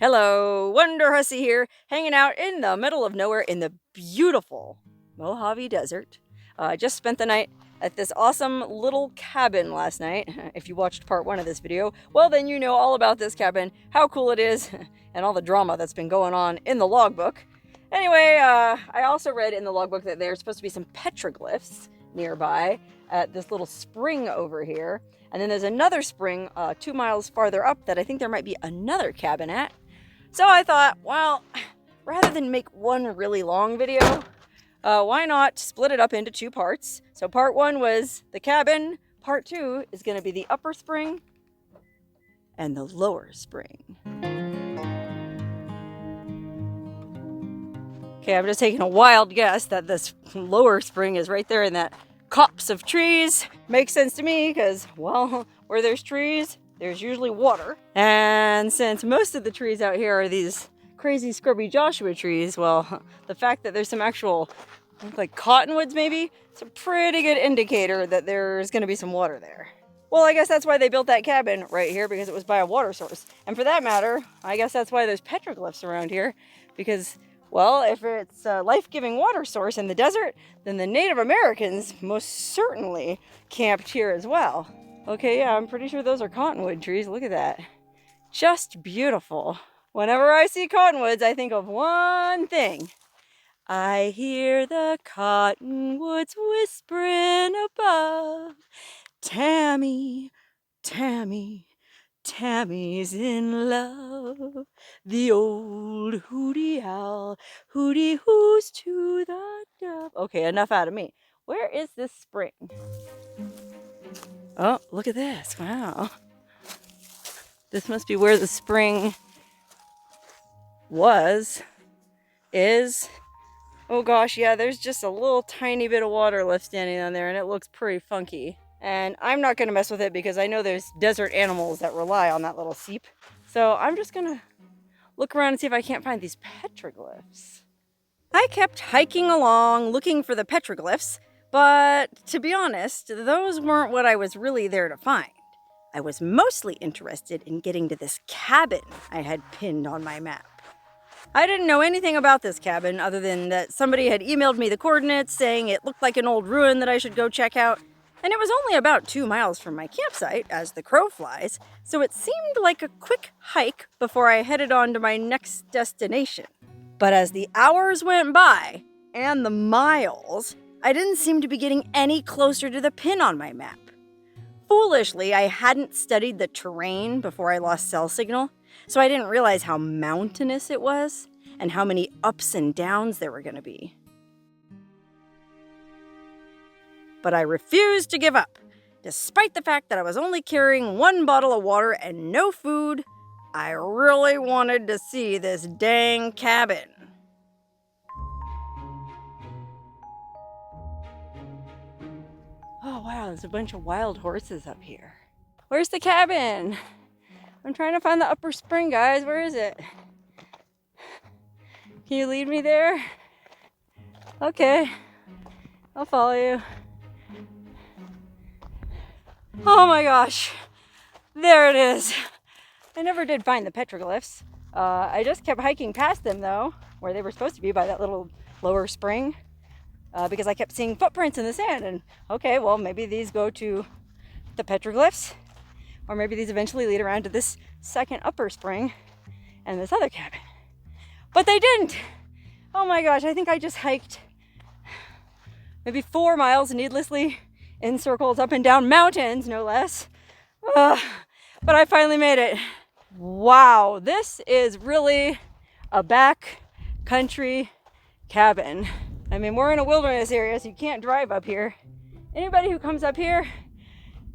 Hello, Wonderhussy here, hanging out in the middle of nowhere in the beautiful Mojave Desert. I just spent the night at this awesome little cabin last night. If you watched part 1 of this video, well then you know all about this cabin, how cool it is, and all the drama that's been going on in the logbook. Anyway, I also read in the logbook that there's supposed to be some petroglyphs nearby at this little spring over here. And then there's another spring 2 miles farther up that I think there might be another cabin at. So I thought, well, rather than make one really long video, why not split it up into 2 parts? So part 1 was the cabin, part 2 is going to be the upper spring and the lower spring. Okay, I'm just taking a wild guess that this lower spring is right there in that copse of trees. Makes sense to me because, well, where there's trees, there's usually water. And since most of the trees out here are these crazy scrubby Joshua trees, well, the fact that there's some actual, like cottonwoods maybe, it's a pretty good indicator that there's going to be some water there. Well, I guess that's why they built that cabin right here, because it was by a water source. And for that matter, I guess that's why there's petroglyphs around here, because, well, if it's a life-giving water source in the desert, then the Native Americans most certainly camped here as well. Okay, yeah, I'm pretty sure those are cottonwood trees. Look at that. Just beautiful. Whenever I see cottonwoods, I think of one thing. I hear the cottonwoods whispering above. Tammy, Tammy, Tammy's in love. The old hooty owl, hooty hoos to the dove. Okay, enough out of me. Where is this spring? Oh, look at this. Wow. This must be where the spring is. Oh gosh, yeah, there's just a little tiny bit of water left standing on there and it looks pretty funky. And I'm not going to mess with it because I know there's desert animals that rely on that little seep. So I'm just going to look around and see if I can't find these petroglyphs. I kept hiking along looking for the petroglyphs, but to be honest, those weren't what I was really there to find. I was mostly interested in getting to this cabin I had pinned on my map. I didn't know anything about this cabin other than that somebody had emailed me the coordinates saying it looked like an old ruin that I should go check out. And it was only about 2 miles from my campsite, as the crow flies, so it seemed like a quick hike before I headed on to my next destination. But as the hours went by, and the miles, I didn't seem to be getting any closer to the pin on my map. Foolishly, I hadn't studied the terrain before I lost cell signal, so I didn't realize how mountainous it was, and how many ups and downs there were going to be. But I refused to give up. Despite the fact that I was only carrying 1 bottle of water and no food, I really wanted to see this dang cabin. Oh wow, there's a bunch of wild horses up here. Where's the cabin? I'm trying to find the upper spring, guys. Where is it? Can you lead me there? Okay, I'll follow you. Oh my gosh, there it is. I never did find the petroglyphs. I just kept hiking past them though, where they were supposed to be by that little lower spring, because I kept seeing footprints in the sand. And okay, well, maybe these go to the petroglyphs, or maybe these eventually lead around to this second upper spring and this other cabin. But they didn't. Oh my gosh, I think I just hiked maybe 4 miles needlessly in circles up and down mountains, no less. But I finally made it. Wow, this is really a backcountry cabin. I mean, we're in a wilderness area, so you can't drive up here. Anybody who comes up here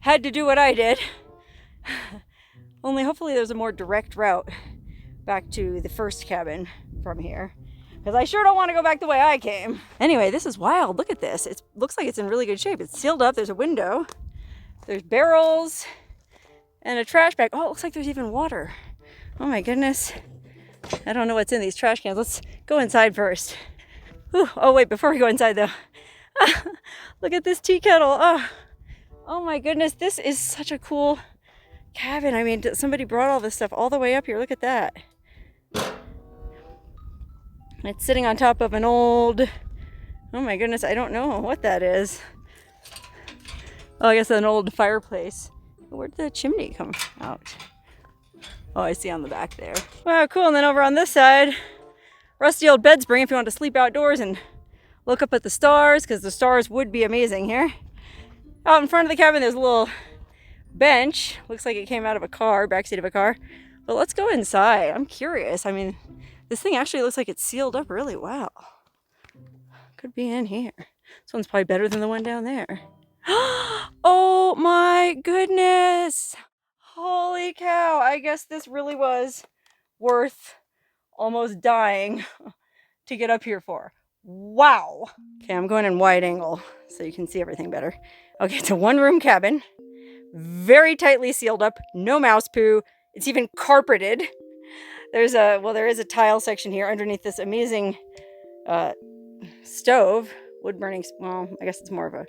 had to do what I did. Only hopefully there's a more direct route back to the first cabin from here, because I sure don't want to go back the way I came. Anyway, this is wild. Look at this. It looks like it's in really good shape. It's sealed up. There's a window. There's barrels and a trash bag. Oh, it looks like there's even water. Oh my goodness. I don't know what's in these trash cans. Let's go inside first. Whew. Oh wait, before we go inside though. Look at this tea kettle. Oh my goodness. This is such a cool cabin. I mean, somebody brought all this stuff all the way up here. Look at that. And it's sitting on top of an old, oh my goodness, I don't know what that is. Oh, I guess an old fireplace. Where'd the chimney come out? Oh, I see on the back there. Wow, cool. And then over on this side, rusty old bed spring if you want to sleep outdoors and look up at the stars, because the stars would be amazing here. Out in front of the cabin, there's a little bench. Looks like it came out of a car, backseat of a car. But let's go inside. I'm curious. I mean, this thing actually looks like it's sealed up really well. Could be in here. This one's probably better than the one down there. Oh my goodness! Holy cow! I guess this really was worth almost dying to get up here for. Wow! Okay, I'm going in wide angle so you can see everything better. Okay, it's a one-room cabin. Very tightly sealed up. No mouse poo. It's even carpeted. There is a tile section here underneath this amazing stove. Wood burning, well, I guess it's more of a,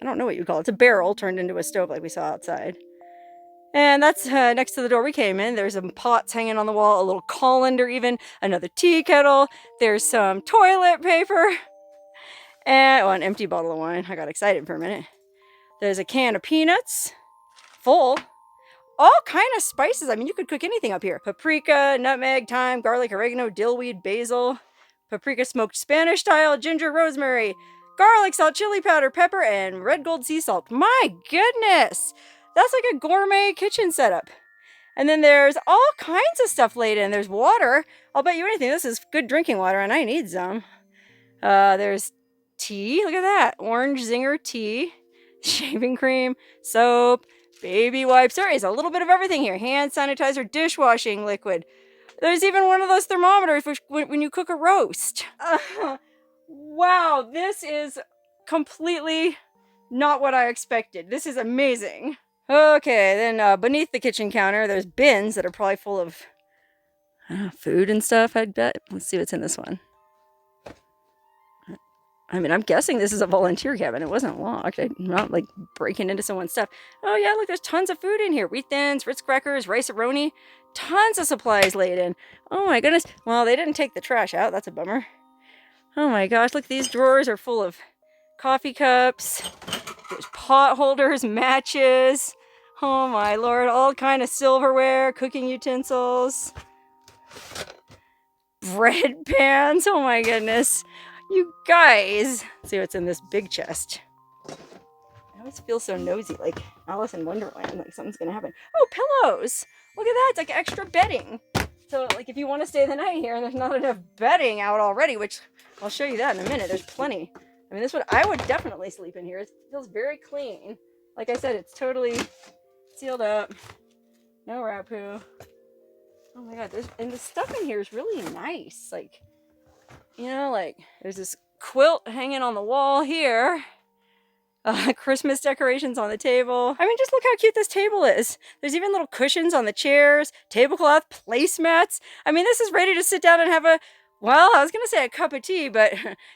I don't know what you call it. It's a barrel turned into a stove like we saw outside. And that's next to the door we came in. There's some pots hanging on the wall, a little colander even, another tea kettle. There's some toilet paper. And an empty bottle of wine. I got excited for a minute. There's a can of peanuts, full. All kind of spices. I mean, you could cook anything up here. Paprika, nutmeg, thyme, garlic, oregano, dillweed, basil. Paprika smoked Spanish style, ginger, rosemary, garlic salt, chili powder, pepper, and red gold sea salt. My goodness! That's like a gourmet kitchen setup. And then there's all kinds of stuff laid in. There's water. I'll bet you anything. This is good drinking water, and I need some. There's tea. Look at that. Orange zinger tea. Shaving cream. Soap. Baby wipes. There is a little bit of everything here. Hand sanitizer. Dishwashing liquid. There's even one of those thermometers when you cook a roast. Wow. This is completely not what I expected. This is amazing. Okay, then beneath the kitchen counter, there's bins that are probably full of food and stuff, I'd bet. Let's see what's in this one. I mean, I'm guessing this is a volunteer cabin. It wasn't locked. I'm not, like, breaking into someone's stuff. Oh, yeah, look, there's tons of food in here. Wheat thins, Ritz crackers, rice-a-roni. Tons of supplies laid in. Oh, my goodness. Well, they didn't take the trash out. That's a bummer. Oh, my gosh. Look, these drawers are full of coffee cups. There's pot holders, matches. Oh my lord, all kind of silverware, cooking utensils, bread pans. Oh my goodness. You guys. Let's see what's in this big chest. I always feel so nosy, like Alice in Wonderland, like something's gonna happen. Oh, pillows. Look at that, it's like extra bedding. So like if you want to stay the night here and there's not enough bedding out already, which I'll show you that in a minute, there's plenty. I mean, I would definitely sleep in here. It feels very clean. Like I said, it's totally sealed up. No rat poo. Oh my god, and the stuff in here is really nice. Like, you know, like there's this quilt hanging on the wall here. Christmas decorations on the table. I mean, just look how cute this table is. There's even little cushions on the chairs, tablecloth, placemats. I mean, this is ready to sit down and have a, well, I was going to say a cup of tea, but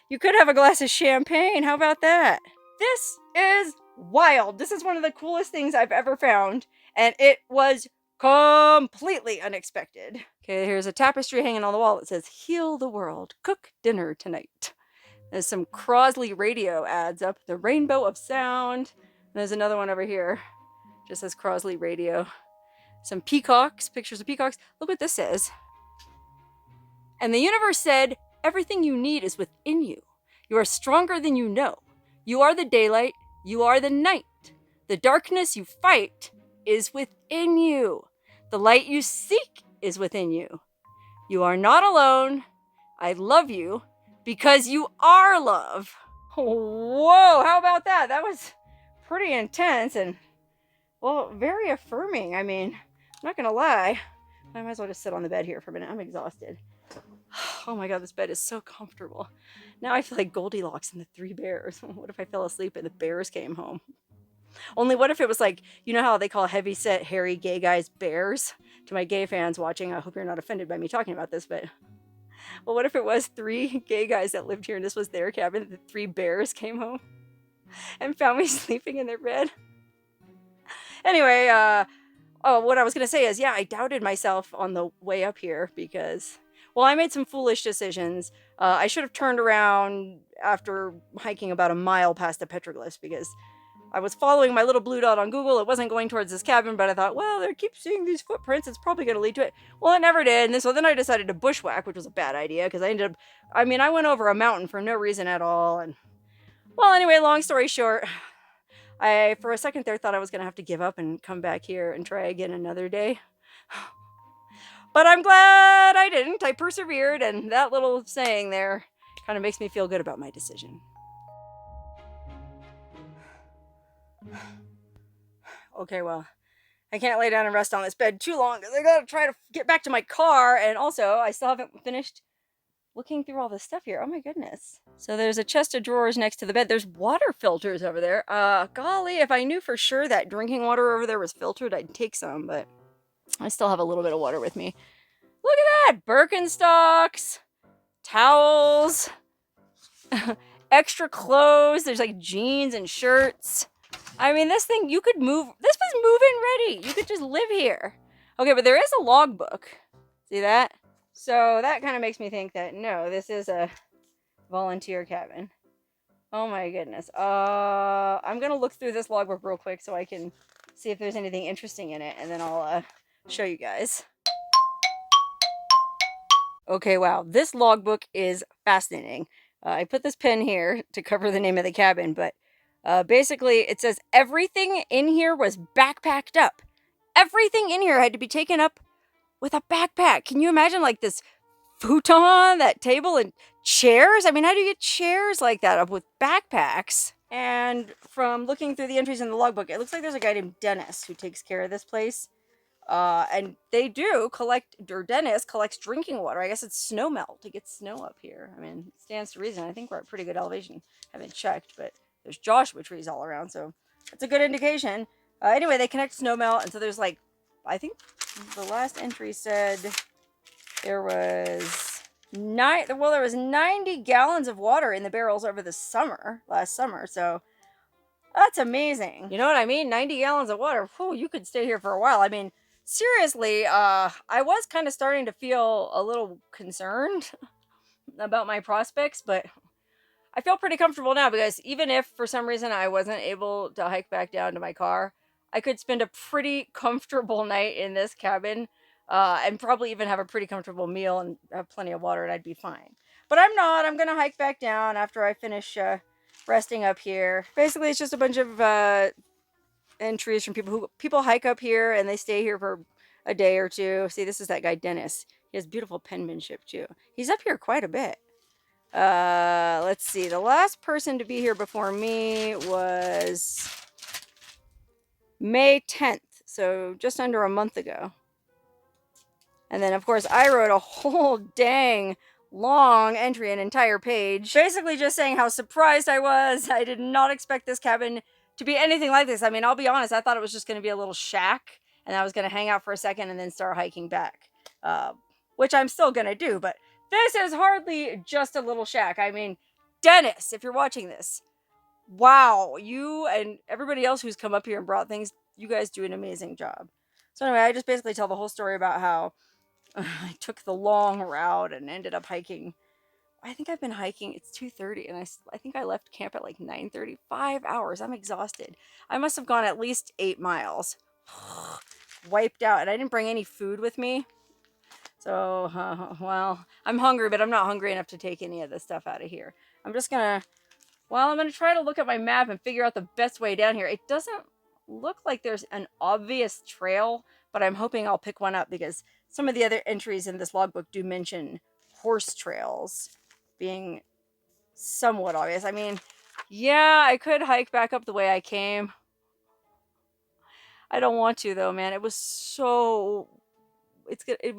you could have a glass of champagne. How about that? This is wild. This is one of the coolest things I've ever found, and it was completely unexpected. Okay, here's a tapestry hanging on the wall that says, "Heal the world, cook dinner tonight." There's some Crosley radio ads up, the Rainbow of Sound. And there's another one over here, just says Crosley radio. Some peacocks, pictures of peacocks. Look what this says. And the universe said, "Everything you need is within you. You are stronger than you know. You are the daylight. You are the night. The darkness you fight is within you. The light you seek is within you. You are not alone. I love you because you are love." Whoa, how about that? That was pretty intense and, well, very affirming. I mean, I'm not going to lie. I might as well just sit on the bed here for a minute. I'm exhausted. Oh my god, this bed is so comfortable. Now I feel like Goldilocks and the Three Bears. What if I fell asleep and the bears came home? Only what if it was like, you know how they call heavy-set, hairy, gay guys bears? To my gay fans watching, I hope you're not offended by me talking about this, but... well, what if it was 3 gay guys that lived here and this was their cabin? The 3 bears came home and found me sleeping in their bed? Anyway, what I was going to say is, yeah, I doubted myself on the way up here because... Well, I made some foolish decisions. I should have turned around after hiking about a mile past the petroglyphs because I was following my little blue dot on Google. It wasn't going towards this cabin, but I thought, well, they keep seeing these footprints. It's probably going to lead to it. Well, it never did. And so then I decided to bushwhack, which was a bad idea because I went over a mountain for no reason at all. And well, anyway, long story short, I, for a second there, thought I was going to have to give up and come back here and try again another day. But I'm glad I didn't. I persevered, and that little saying there kind of makes me feel good about my decision. Okay, well, I can't lay down and rest on this bed too long because I gotta try to get back to my car, and also I still haven't finished looking through all this stuff here. Oh my goodness. So there's a chest of drawers next to the bed. There's water filters over there. Golly, if I knew for sure that drinking water over there was filtered, I'd take some, but I still have a little bit of water with me. Look at that! Birkenstocks, towels, extra clothes. There's like jeans and shirts. I mean, this thing, you could move. This was move-in ready. You could just live here. Okay, but there is a logbook. See that? So that kind of makes me think that, no, this is a volunteer cabin. Oh my goodness. I'm going to look through this logbook real quick so I can see if there's anything interesting in it, and then I'll show you guys. Okay, wow. This logbook is fascinating. I put this pen here to cover the name of the cabin, but basically it says everything in here was backpacked up. Everything in here had to be taken up with a backpack. Can you imagine like this futon, that table, and chairs? I mean, how do you get chairs like that up with backpacks? And from looking through the entries in the logbook, it looks like there's a guy named Dennis who takes care of this place. And they do collect, or Dennis collects drinking water. I guess it's snow melt to get snow up here. I mean, it stands to reason. I think we're at pretty good elevation. I haven't checked, but there's Joshua trees all around, so that's a good indication. Anyway, they connect snow melt, and so there's like, I think the last entry said there was 90 gallons of water in the barrels over the last summer, so that's amazing. You know what I mean? 90 gallons of water. Whew, you could stay here for a while. I mean, seriously, I was kind of starting to feel a little concerned about my prospects, but I feel pretty comfortable now because even if for some reason I wasn't able to hike back down to my car, I could spend a pretty comfortable night in this cabin and probably even have a pretty comfortable meal and have plenty of water, and I'd be fine. But I'm not. I'm going to hike back down after I finish resting up here. Basically, it's just a bunch of entries from people hike up here and they stay here for a day or two. See, this is that guy Dennis. He has beautiful penmanship too. He's up here quite a bit. Let's see. The last person to be here before me was May 10th, so just under a month ago. And then, of course, I wrote a whole dang long entry, an entire page, basically just saying how surprised I was. I did not expect this cabin to be anything like this. I mean, I'll be honest, I thought it was just going to be a little shack, and I was going to hang out for a second and then start hiking back, which I'm still going to do, but this is hardly just a little shack. I mean, Dennis, if you're watching this, wow, you and everybody else who's come up here and brought things, you guys do an amazing job. So anyway, I just basically tell the whole story about how I took the long route and ended up hiking. I think I've been hiking, it's 2:30, and I think I left camp at like 9:30. 5 hours, I'm exhausted. I must have gone at least 8 miles. Wiped out, and I didn't bring any food with me. So, well, I'm hungry, but I'm not hungry enough to take any of this stuff out of here. I'm just gonna try to look at my map and figure out the best way down here. It doesn't look like there's an obvious trail, but I'm hoping I'll pick one up because some of the other entries in this logbook do mention horse trails being somewhat obvious. I mean, yeah, I could hike back up the way I came. I don't want to though, man. It would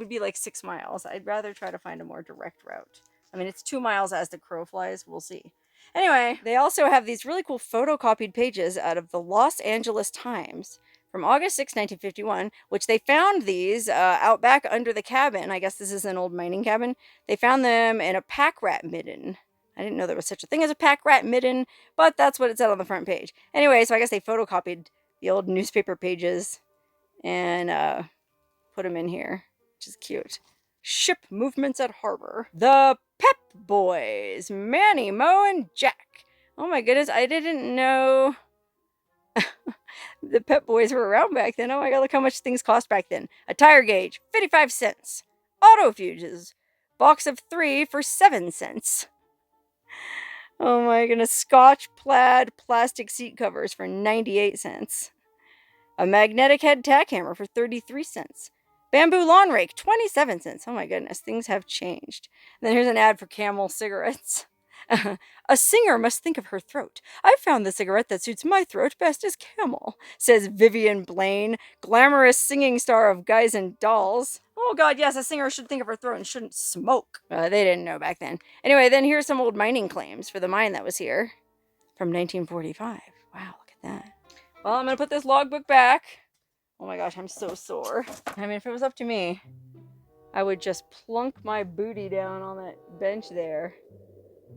be like 6 miles. I'd rather try to find a more direct route. I mean, it's 2 miles as the crow flies. We'll see. Anyway, they also have these really cool photocopied pages out of the Los Angeles Times from August 6, 1951, which they found these out back under the cabin. I guess this is an old mining cabin. They found them in a pack rat midden. I didn't know there was such a thing as a pack rat midden, but that's what it said on the front page. Anyway, so I guess they photocopied the old newspaper pages and put them in here, which is cute. Ship movements at harbor. The Pep Boys, Manny, Mo, and Jack. Oh my goodness, I didn't know the Pep Boys were around back then. Oh my god, look how much things cost back then. A tire gauge, 55 cents. Auto fuses, box of 3 for 7 cents. Oh my goodness, Scotch plaid plastic seat covers for 98 cents. A magnetic head tack hammer for 33 cents. Bamboo lawn rake, 27 cents. Oh my goodness, things have changed. And then here's an ad for Camel cigarettes. A singer must think of her throat. I found the cigarette that suits my throat best as Camel, says Vivian Blaine, glamorous singing star of Guys and Dolls. Oh god, yes, a singer should think of her throat and shouldn't smoke. They didn't know back then. Anyway, then here's some old mining claims for the mine that was here from 1945. Wow, look at that. Well, I'm going to put this logbook back. Oh my gosh, I'm so sore. I mean, if it was up to me, I would just plunk my booty down on that bench there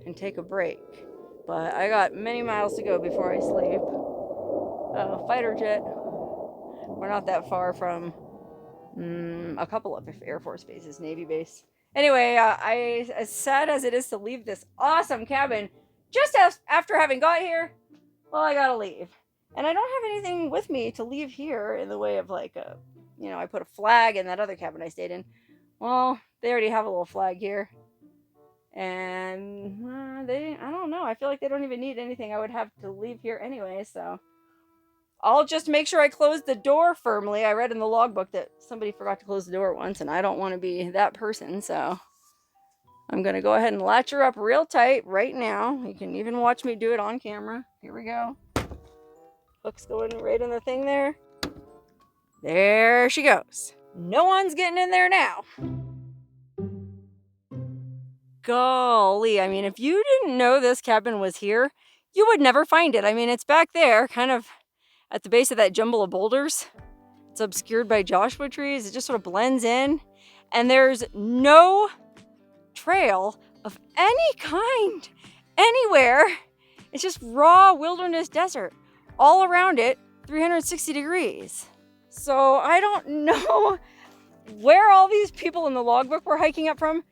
and take a break. But I got many miles to go before I sleep. Fighter jet. We're not that far from a couple of Air Force bases, Navy base. Anyway, as sad as it is to leave this awesome cabin, just after having got here, well, I gotta leave. And I don't have anything with me to leave here in the way of like I put a flag in that other cabin I stayed in. Well, they already have a little flag here. And I don't know. I feel like they don't even need anything. I would have to leave here anyway, so I'll just make sure I close the door firmly. I read in the logbook that somebody forgot to close the door once, and I don't want to be that person, so I'm going to go ahead and latch her up real tight right now. You can even watch me do it on camera. Here we go. Hook's going right in the thing there. There she goes. No one's getting in there now. Golly, I mean, if you didn't know this cabin was here, you would never find it. I mean, it's back there, kind of at the base of that jumble of boulders. It's obscured by Joshua trees. It just sort of blends in. And there's no trail of any kind anywhere. It's just raw wilderness desert. All around it, 360 degrees. So I don't know where all these people in the logbook were hiking up from.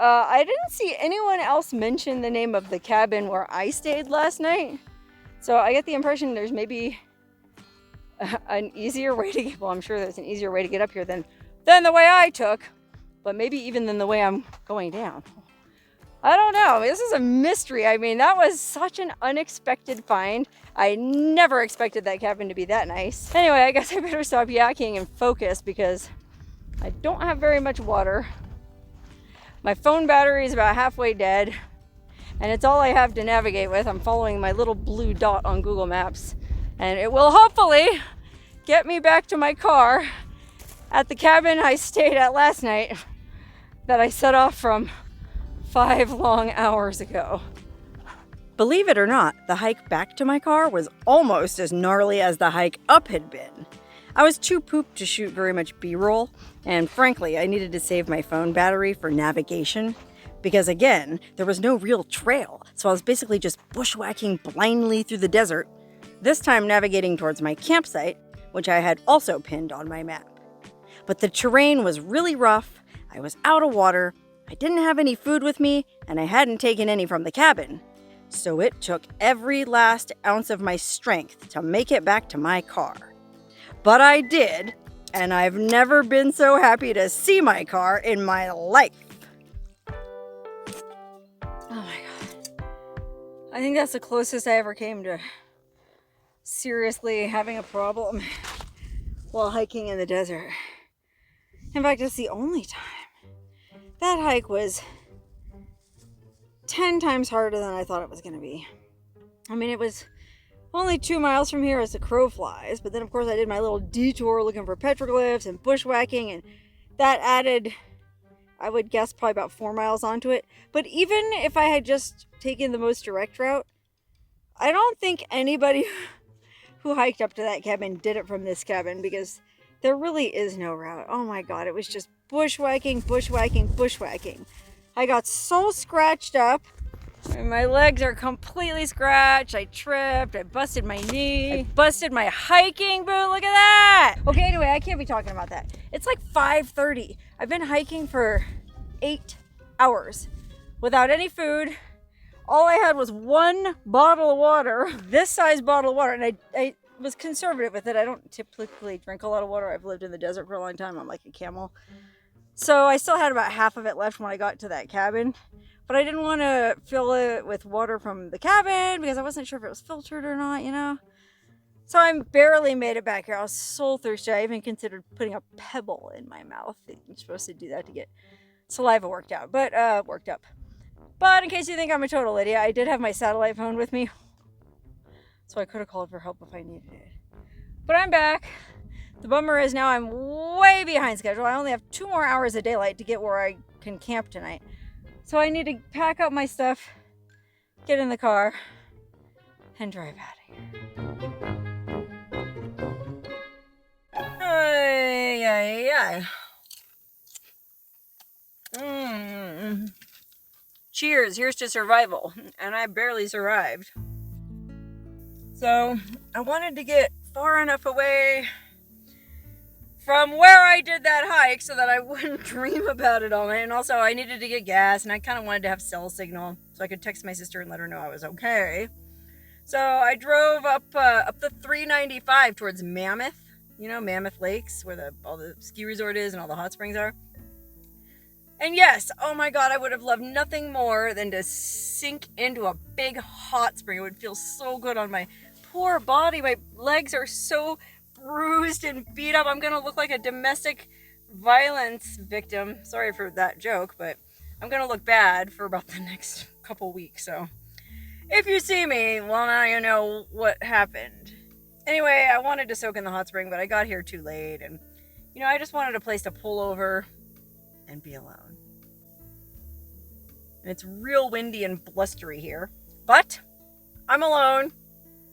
I didn't see anyone else mention the name of the cabin where I stayed last night. So I get the impression there's maybe an easier way to get, well, I'm sure there's an easier way to get up here than the way I took, but maybe even than the way I'm going down. I don't know. This is a mystery. I mean, that was such an unexpected find. I never expected that cabin to be that nice. Anyway, I guess I better stop yakking and focus because I don't have very much water. My phone battery is about halfway dead, and it's all I have to navigate with. I'm following my little blue dot on Google Maps, and it will hopefully get me back to my car at the cabin I stayed at last night that I set off from 5 long hours ago. Believe it or not, the hike back to my car was almost as gnarly as the hike up had been. I was too pooped to shoot very much B-roll, and frankly, I needed to save my phone battery for navigation because, again, there was no real trail, so I was basically just bushwhacking blindly through the desert, this time navigating towards my campsite, which I had also pinned on my map. But the terrain was really rough, I was out of water, I didn't have any food with me, and I hadn't taken any from the cabin, so it took every last ounce of my strength to make it back to my car. But I did, and I've never been so happy to see my car in my life. Oh my god. I think that's the closest I ever came to seriously having a problem while hiking in the desert. In fact, it's the only time. That hike was 10 times harder than I thought it was going to be. I mean, it was only 2 miles from here as the crow flies, but then of course I did my little detour looking for petroglyphs and bushwhacking, and that added, I would guess, probably about 4 miles onto it. But even if I had just taken the most direct route, I don't think anybody who hiked up to that cabin did it from this cabin, because there really is no route. Oh my god, it was just bushwhacking, bushwhacking, bushwhacking. I got so scratched up. My legs are completely scratched. I tripped. I busted my knee. I busted my hiking boot. Look at that. Okay, anyway, I can't be talking about that. It's like 5:30. I've been hiking for 8 hours without any food. All I had was one bottle of water, this size bottle of water, and I was conservative with it. I don't typically drink a lot of water. I've lived in the desert for a long time. I'm like a camel. So I still had about half of it left when I got to that cabin. But I didn't want to fill it with water from the cabin because I wasn't sure if it was filtered or not, you know. So I barely made it back here. I was so thirsty. I even considered putting a pebble in my mouth. You're supposed to do that to get saliva worked up. But in case you think I'm a total idiot, I did have my satellite phone with me. So I could have called for help if I needed it. But I'm back. The bummer is now I'm way behind schedule. I only have 2 more hours of daylight to get where I can camp tonight. So I need to pack up my stuff, get in the car, and drive out of here. Cheers, here's to survival. And I barely survived. So I wanted to get far enough away from where I did that hike so that I wouldn't dream about it all night. And also I needed to get gas, and I kind of wanted to have cell signal so I could text my sister and let her know I was okay. So I drove up the 395 towards Mammoth. You know, Mammoth Lakes, where all the ski resort is and all the hot springs are. And yes, oh my God, I would have loved nothing more than to sink into a big hot spring. It would feel so good on my poor body. My legs are so bruised and beat up. I'm gonna look like a domestic violence victim. Sorry for that joke, but I'm gonna look bad for about the next couple weeks. So if you see me, well, now you know what happened. Anyway, I wanted to soak in the hot spring, but I got here too late, and you know, I just wanted a place to pull over and be alone. And it's real windy and blustery here, but I'm alone,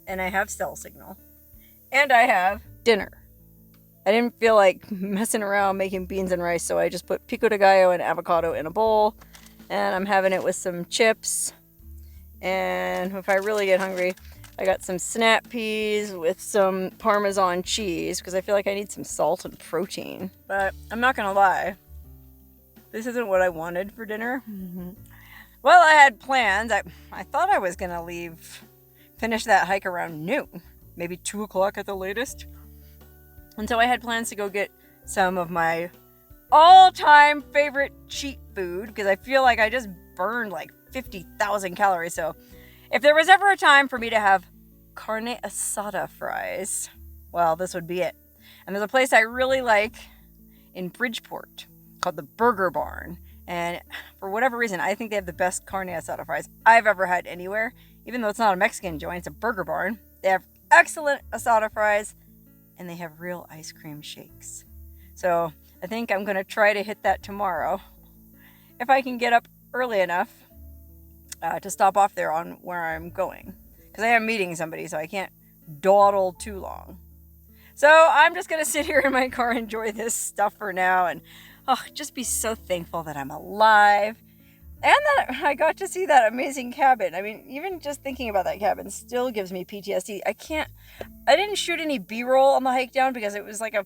and I have cell signal, and I have dinner. I didn't feel like messing around making beans and rice, so I just put pico de gallo and avocado in a bowl, and I'm having it with some chips. And if I really get hungry, I got some snap peas with some Parmesan cheese because I feel like I need some salt and protein. But I'm not gonna lie, this isn't what I wanted for dinner. Well, I had plans. I thought I was gonna finish that hike around noon, maybe 2 o'clock at the latest. And so I had plans to go get some of my all-time favorite cheat food because I feel like I just burned like 50,000 calories. So if there was ever a time for me to have carne asada fries, well, this would be it. And there's a place I really like in Bridgeport called the Burger Barn. And for whatever reason, I think they have the best carne asada fries I've ever had anywhere. Even though it's not a Mexican joint, it's a Burger Barn. They have excellent asada fries, and they have real ice cream shakes. So I think I'm going to try to hit that tomorrow. If I can get up early enough to stop off there on where I'm going. Because I am meeting somebody, so I can't dawdle too long. So I'm just going to sit here in my car and enjoy this stuff for now. And just be so thankful that I'm alive. And that I got to see that amazing cabin. I mean, even just thinking about that cabin still gives me PTSD. I didn't shoot any B-roll on the hike down because it was like I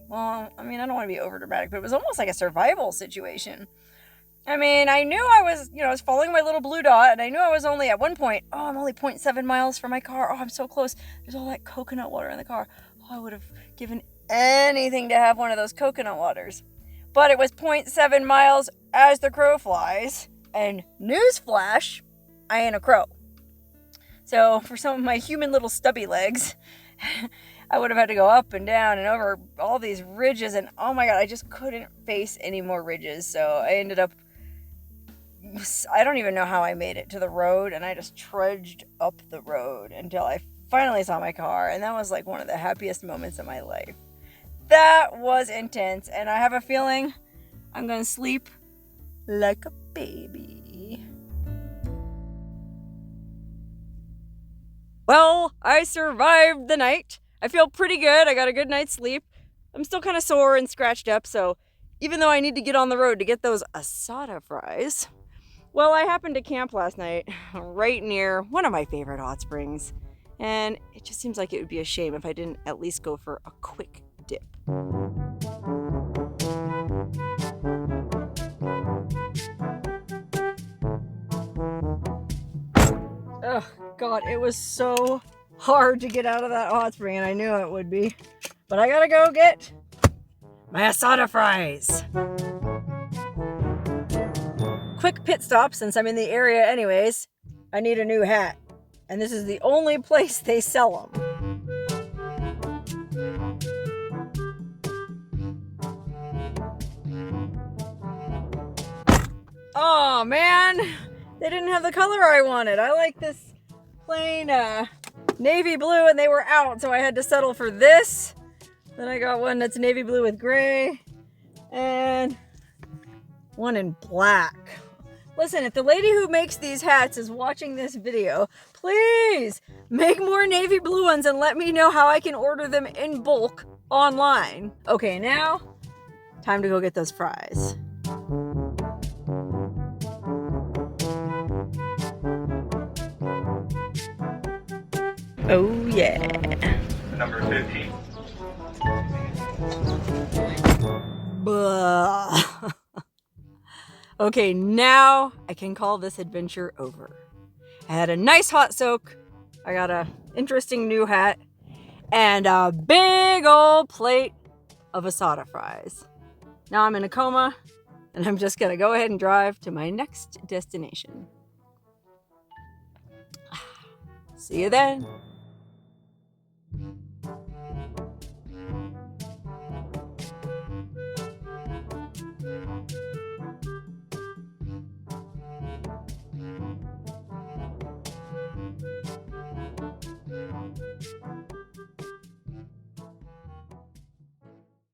don't want to be over dramatic, but it was almost like a survival situation. I mean, I knew I was following my little blue dot, and I knew I was only at one point, I'm only 0.7 miles from my car. I'm so close. There's all that coconut water in the car. I would have given anything to have one of those coconut waters. But it was 0.7 miles as the crow flies. And newsflash, I ain't a crow. So for some of my human little stubby legs, I would have had to go up and down and over all these ridges. And oh my God, I just couldn't face any more ridges. So I ended up, I don't even know how I made it to the road. And I just trudged up the road until I finally saw my car. And that was like one of the happiest moments of my life. That was intense, and I have a feeling I'm going to sleep like a baby. Well, I survived the night. I feel pretty good. I got a good night's sleep. I'm still kind of sore and scratched up, so even though I need to get on the road to get those asada fries, well, I happened to camp last night right near one of my favorite hot springs, and it just seems like it would be a shame if I didn't at least go for a quick dip. God, it was so hard to get out of that hot spring, and I knew it would be. But I gotta go get my asada fries. Quick pit stop since I'm in the area anyways. I need a new hat. And this is the only place they sell them. Oh man, they didn't have the color I wanted. I like this plain navy blue and they were out, so I had to settle for this. Then I got one that's navy blue with gray and one in black. Listen, if the lady who makes these hats is watching this video, please make more navy blue ones and let me know how I can order them in bulk online. Okay, now time to go get those fries. Oh yeah. Number 15. Blah. Okay, now I can call this adventure over. I had a nice hot soak. I got a interesting new hat and a big old plate of asada fries. Now I'm in a coma and I'm just gonna go ahead and drive to my next destination. See you then.